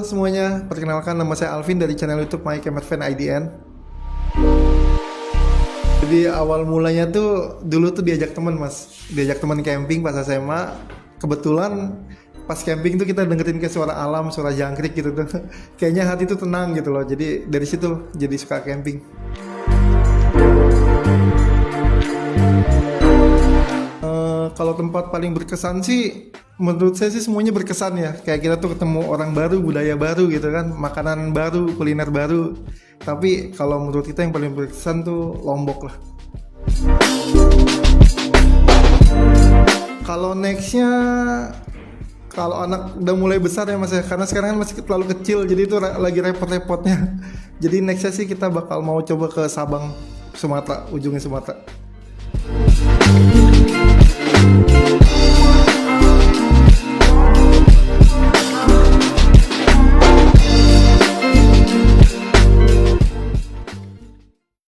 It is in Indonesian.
Halo semuanya, perkenalkan nama saya Alvin dari channel YouTube My Camper Fan IDN. Jadi awal mulanya tuh dulu tuh diajak teman camping pas SMA. Kebetulan pas camping tuh kita dengerin kayak suara alam, suara jangkrik gitu tuh. Kayaknya hati tuh tenang gitu loh. Jadi dari situ jadi suka camping. Kalau tempat paling berkesan sih, menurut saya sih semuanya berkesan ya. Kayak kita tuh ketemu orang baru, budaya baru gitu kan, makanan baru, kuliner baru. Tapi kalau menurut kita yang paling berkesan tuh Lombok lah. Kalau nextnya, kalau anak udah mulai besar ya mas ya, karena sekarang kan masih terlalu kecil, jadi itu lagi repot-repotnya. Jadi nextnya sih kita bakal mau coba ke Sabang, Sumatera, ujungnya Sumatera.